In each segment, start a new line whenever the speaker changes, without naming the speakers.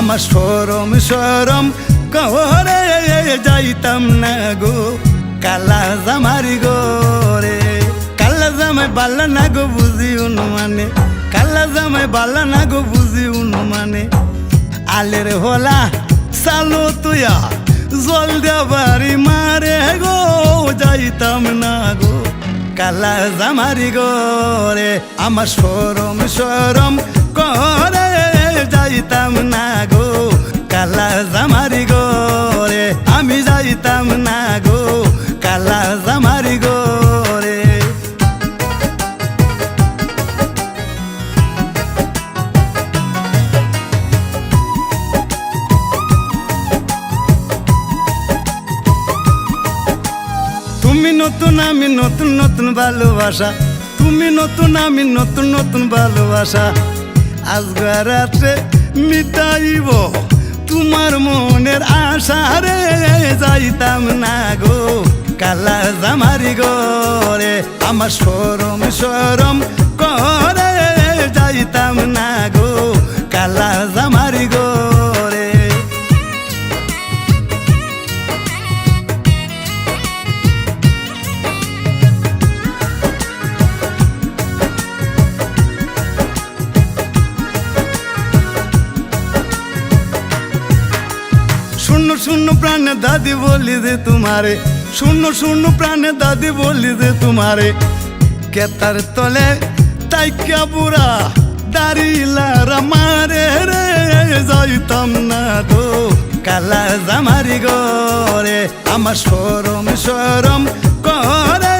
আমার সরম সরম করে যাইতাম না গো কালা জামারি গোরে। কালা জামাই বাল্লা না গো বুঝি অনুমানে, কালা জামাই বাল্লা না গো বুঝি অনুমানে। আলের হোলা সালো তুয়া জল দেবারি মারে গো যাইতাম না গো কালা জামারি গোরে। আমার সরম সরম করে যাইতাম না গো কালা জামারি গোরে। আমি যাইতাম না গো কালা জামারি গোরে। তুমি নতুন আমি নতুন নতুন ভালোবাসা, তুমি নতুন আমি নতুন নতুন ভালোবাসা। আজকে রাত্রে মিটাইব তোমার মনের আশা রে। যাইতাম না গো কালা জামারি গোরে। আমার সরম সরম করে যাইতাম না গো কালা জামারি গোরে। শূন্য শূন্য প্রাণে দাদি বলি দে তোমারে, শূন্য শূন্য প্রাণে দাদি বলি দে তোমারে। কেতার তলে তাইকা বুড়া দাঁড়িলারা মারে রে। যাইতাম না গো কালা জামারি গোরে। আমার সরম সরম করে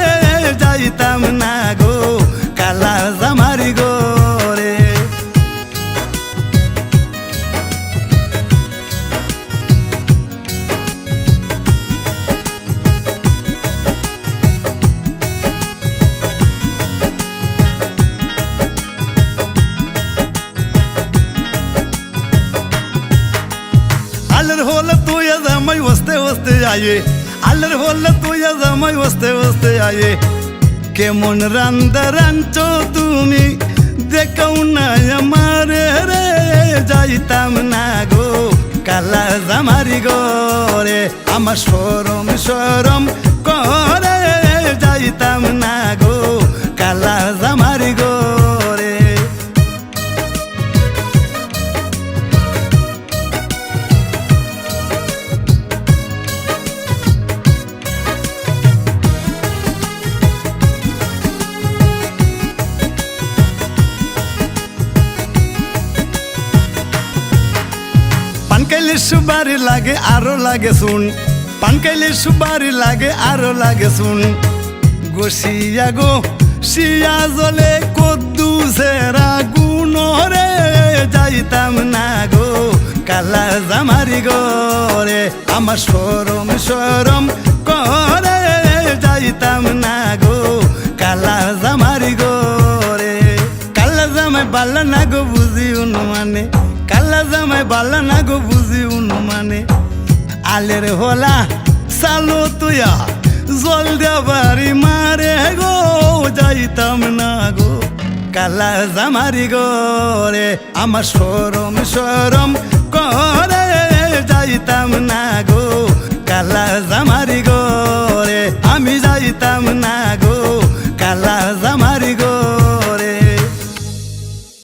যাইতাম না গো কালা জামারি গোরে। আলের হলে তুই জামাই বসতে বসতে আয়ে, আলের হলে তুই জামাই বসতে বসতে আয়ে। কেমন রান্দা রাঞ্চো তুমি দেখাও না আমারে রে। যাইতাম না গো কালা জামারি গোরে। আমার সরম সরম করে যাইতাম না গো কালা জামারি গোরে। পানকাইলে সুবারি লাগে আরো লাগে শুন, পানকাইলে সুবারি লাগে আরো লাগে শুন। গোসিয়া গো শিয়া জলে কদ্দু সেরা গুণ রে। যাইতাম না গো কালা জামারি গোরে। আমার সরম সরম করে যাইতাম না গো কালা জামারি গোরে। কালা জামাই বাল্লা না গো বুঝি অনুমানে, কালা জামাই বাল্লা না গো বুঝি অনুমানে। আলের হোলা সালো তুয়া জল দেবারি মারে গো যাইতাম না গো কালা জামারি গোরে। আমার সরম সরম করে যাইতাম না গো কালা জামারি গোরে। আমি যাইতাম না গো কালা